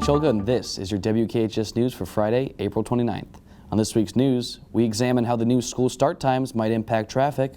Cholga, and this is your WKHS News for Friday, April 29th. On this week's news, we examine how the new school start times might impact traffic.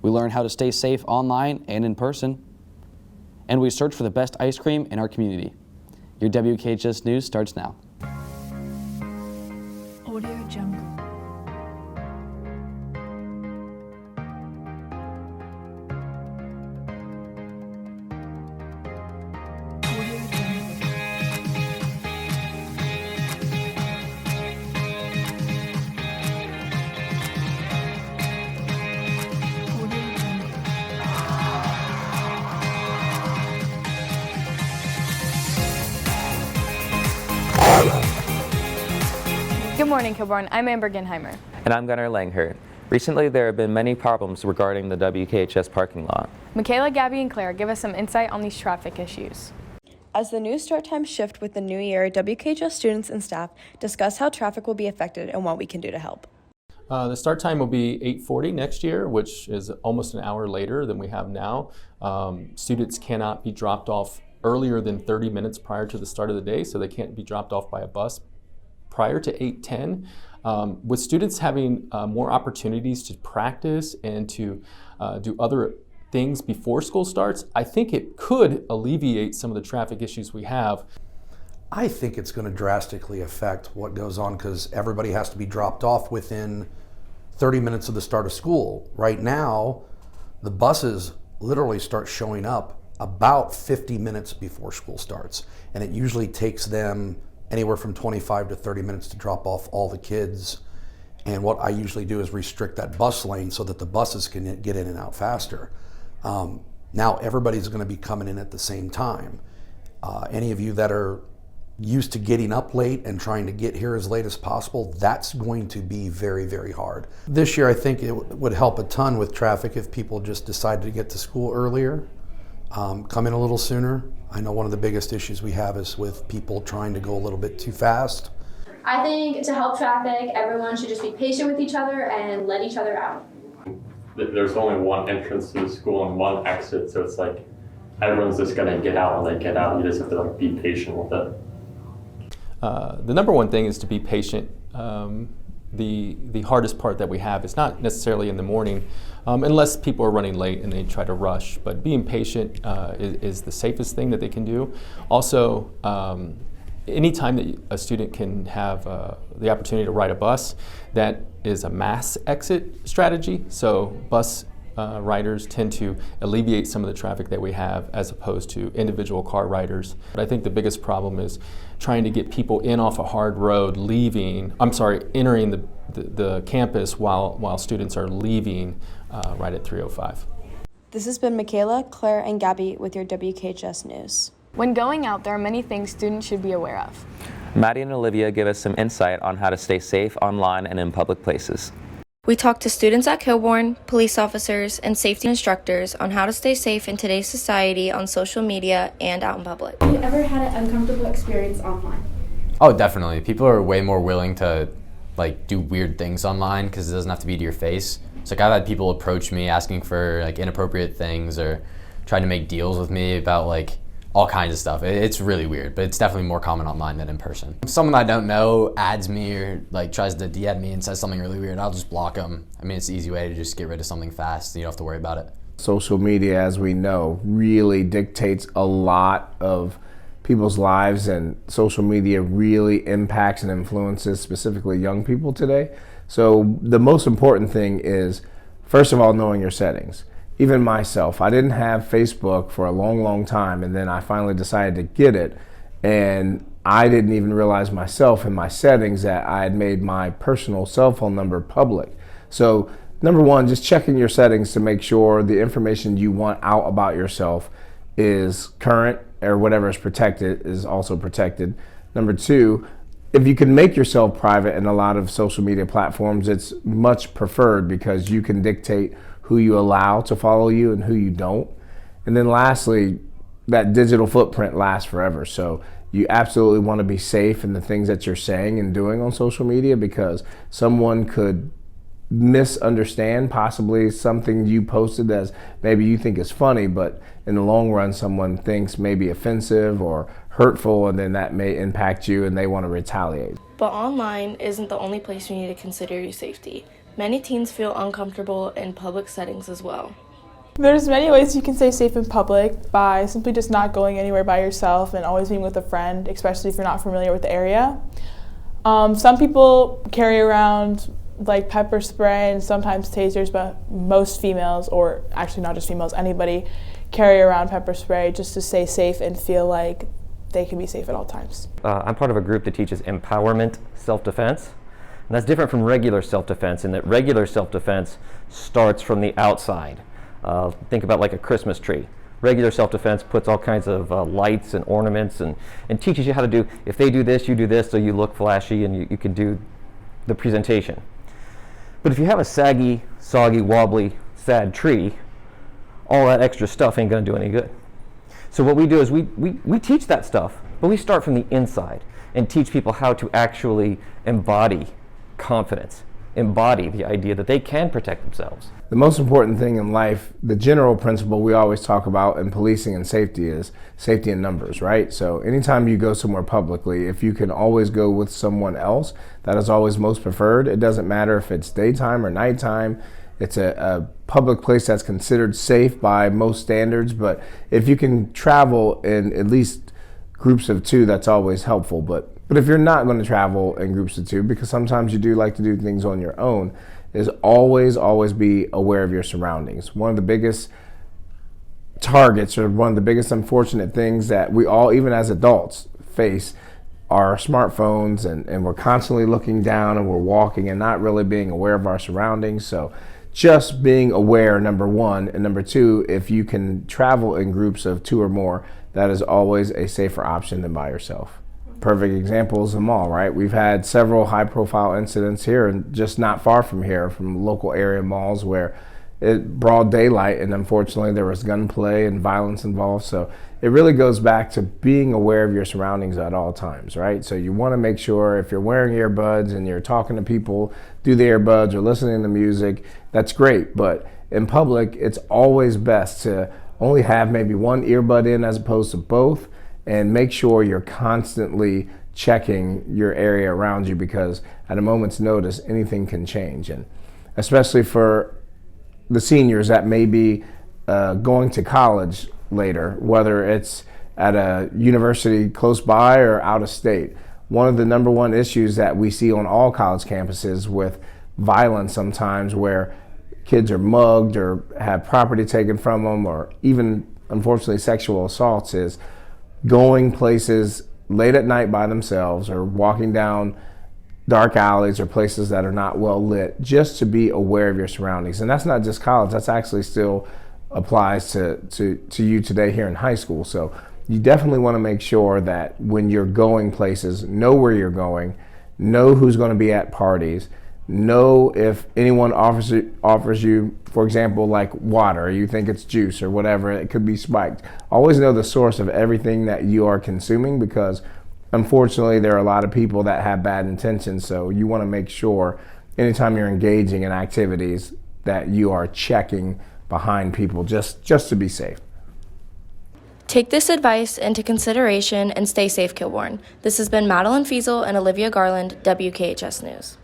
We learn how to stay safe online and in person. And we search for the best ice cream in our community. Your WKHS News starts now. Audio Jungle. Good morning, Kilbourne. I'm Amber Genheimer. And I'm Gunnar Langhurt. Recently, there have been many problems regarding the WKHS parking lot. Michaela, Gabby, and Claire give us some insight on these traffic issues. As the new start times shift with the new year, WKHS students and staff discuss how traffic will be affected and what we can do to help. The start time will be 8:40 next year, which is almost an hour later than we have now. Students cannot be dropped off earlier than 30 minutes prior to the start of the day, so they can't be dropped off by a bus prior to 8:10. With students having more opportunities to practice and to do other things before school starts, I think it could alleviate some of the traffic issues we have. I think it's going to drastically affect what goes on because everybody has to be dropped off within 30 minutes of the start of school. Right now, the buses literally start showing up about 50 minutes before school starts, and it usually takes them anywhere from 25 to 30 minutes to drop off all the kids. And what I usually do is restrict that bus lane so that the buses can get in and out faster. Now everybody's going to be coming in at the same time. Any of you that are used to getting up late and trying to get here as late as possible, that's going to be very, very hard. This year I think it would help a ton with traffic if people just decided to get to school earlier, come in a little sooner. I know one of the biggest issues we have is with people trying to go a little bit too fast. I think to help traffic, everyone should just be patient with each other and let each other out. There's only one entrance to the school and one exit, so it's like everyone's just gonna get out when they get out. You just have to be patient with it. The number one thing is to be patient. The hardest part that we have is not necessarily in the morning, unless people are running late and they try to rush, but being patient is the safest thing that they can do. Also, anytime that a student can have the opportunity to ride a bus, that is a mass exit strategy. So bus riders tend to alleviate some of the traffic that we have as opposed to individual car riders. But I think the biggest problem is trying to get people in off a hard road, entering the campus while students are leaving right at 3:05. This has been Michaela, Claire, and Gabby with your WKHS News. When going out, there are many things students should be aware of. Maddie and Olivia give us some insight on how to stay safe online and in public places. We talked to students at Kilbourne, police officers, and safety instructors on how to stay safe in today's society on social media and out in public. Have you ever had an uncomfortable experience online? Oh, definitely. People are way more willing to do weird things online because it doesn't have to be to your face. So I've had people approach me asking for inappropriate things or trying to make deals with me about all kinds of stuff. It's really weird, but it's definitely more common online than in person. If someone I don't know adds me or tries to DM me and says something really weird, I'll just block them. I mean, it's an easy way to just get rid of something fast. You don't have to worry about it. Social media, as we know, really dictates a lot of people's lives, and social media really impacts and influences specifically young people today. So the most important thing is, first of all, knowing your settings. Even myself, I didn't have Facebook for a long, long time, and then I finally decided to get it, and I didn't even realize myself in my settings that I had made my personal cell phone number public. So number one, just checking your settings to make sure the information you want out about yourself is current, or whatever is protected is also protected. Number two, if you can make yourself private in a lot of social media platforms, it's much preferred because you can dictate who you allow to follow you and who you don't. And then lastly, that digital footprint lasts forever. So you absolutely want to be safe in the things that you're saying and doing on social media, because someone could misunderstand possibly something you posted as maybe you think is funny, but in the long run someone thinks maybe offensive or hurtful, and then that may impact you and they want to retaliate. But online isn't the only place you need to consider your safety. Many teens feel uncomfortable in public settings as well. There's many ways you can stay safe in public by simply just not going anywhere by yourself and always being with a friend, especially if you're not familiar with the area. Some people carry around like pepper spray and sometimes tasers, but most females, or actually not just females, anybody carry around pepper spray just to stay safe and feel like they can be safe at all times. I'm part of a group that teaches empowerment self-defense. And that's different from regular self-defense in that regular self-defense starts from the outside. Think about like a Christmas tree. Regular self-defense puts all kinds of lights and ornaments and teaches you how to do, if they do this, you do this, so you look flashy and you can do the presentation. But if you have a saggy, soggy, wobbly, sad tree, all that extra stuff ain't gonna do any good. So what we do is we teach that stuff, but we start from the inside and teach people how to actually embody confidence, embody the idea that they can protect themselves. The most important thing in life, the general principle we always talk about in policing and safety is safety in numbers, right? So anytime you go somewhere publicly, if you can always go with someone else, that is always most preferred. It doesn't matter if it's daytime or nighttime. It's a public place that's considered safe by most standards, but if you can travel in at least groups of two, that's always helpful. But if you're not going to travel in groups of two, because sometimes you do like to do things on your own, is always be aware of your surroundings. One of the biggest targets, or one of the biggest unfortunate things that we all, even as adults, face are smartphones, and we're constantly looking down and we're walking and not really being aware of our surroundings. So just being aware, number one, and number two, if you can travel in groups of two or more, that is always a safer option than by yourself. Perfect example is the mall, right? We've had several high-profile incidents here, and just not far from here, from local area malls where it broad daylight, and unfortunately there was gunplay and violence involved. So it really goes back to being aware of your surroundings at all times, right? So you want to make sure if you're wearing earbuds and you're talking to people through the earbuds or listening to music, that's great. But in public, it's always best to only have maybe one earbud in as opposed to both, and make sure you're constantly checking your area around you, because at a moment's notice, anything can change. And especially for the seniors that may be going to college later, whether it's at a university close by or out of state, one of the number one issues that we see on all college campuses with violence sometimes, where kids are mugged or have property taken from them, or even unfortunately sexual assaults, is going places late at night by themselves or walking down dark alleys or places that are not well lit, just to be aware of your surroundings. And that's not just college, that's actually still applies to you today here in high school. So you definitely want to make sure that when you're going places, know where you're going, know who's going to be at parties, know if anyone offers you, for example, like water, you think it's juice or whatever, it could be spiked. Always know the source of everything that you are consuming, because unfortunately there are a lot of people that have bad intentions. So you want to make sure anytime you're engaging in activities that you are checking behind people just to be safe. Take this advice into consideration and stay safe, Kilbourne. This has been Madeline Fiesel and Olivia Garland, WKHS News.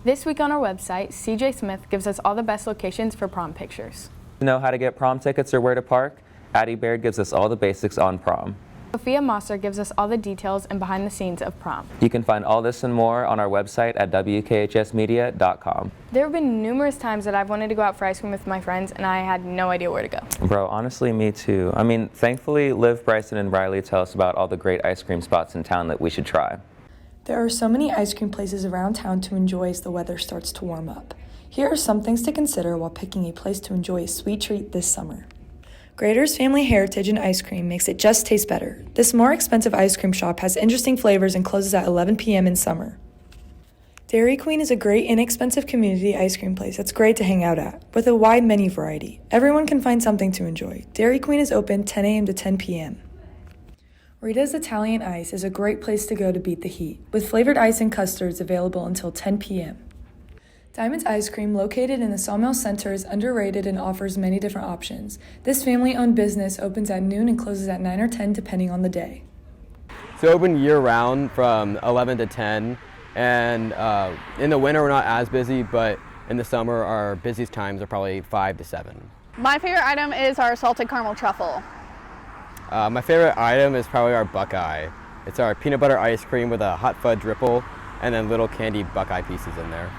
This week on our website, CJ Smith gives us all the best locations for prom pictures. To know how to get prom tickets or where to park, Addie Baird gives us all the basics on prom. Sophia Mosser gives us all the details and behind the scenes of prom. You can find all this and more on our website at WKHSmedia.com. There have been numerous times that I've wanted to go out for ice cream with my friends and I had no idea where to go. Bro, honestly, me too. I mean, thankfully, Liv, Bryson, and Riley tell us about all the great ice cream spots in town that we should try. There are so many ice cream places around town to enjoy as the weather starts to warm up. Here are some things to consider while picking a place to enjoy a sweet treat this summer. Grader's Family Heritage and Ice Cream makes it just taste better. This more expensive ice cream shop has interesting flavors and closes at 11 p.m. in summer. Dairy Queen is a great inexpensive community ice cream place that's great to hang out at, with a wide menu variety. Everyone can find something to enjoy. Dairy Queen is open 10 a.m. to 10 p.m. Rita's Italian Ice is a great place to go to beat the heat, with flavored ice and custards available until 10 p.m. Diamond's Ice Cream, located in the Sawmill Center, is underrated and offers many different options. This family-owned business opens at noon and closes at 9 or 10 depending on the day. It's open year-round from 11 to 10, and in the winter we're not as busy, but in the summer our busiest times are probably 5 to 7. My favorite item is our salted caramel truffle. My favorite item is probably our Buckeye. It's our peanut butter ice cream with a hot fudge ripple and then little candy Buckeye pieces in there.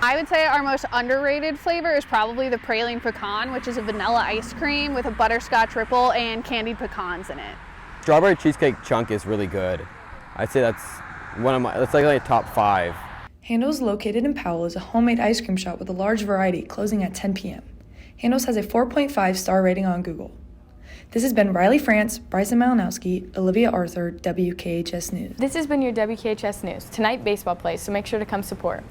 I would say our most underrated flavor is probably the praline pecan, which is a vanilla ice cream with a butterscotch ripple and candied pecans in it. Strawberry cheesecake chunk is really good. I'd say that's like a top 5. Handel's, located in Powell, is a homemade ice cream shop with a large variety, closing at 10 p.m. Handel's has a 4.5 star rating on Google. This has been Riley France, Bryson Malinowski, Olivia Arthur, WKHS News. This has been your WKHS News. Tonight, baseball plays, so make sure to come support.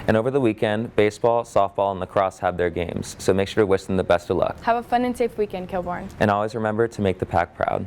And over the weekend, baseball, softball, and lacrosse have their games, so make sure to wish them the best of luck. Have a fun and safe weekend, Kilbourne. And always remember to make the Pack proud.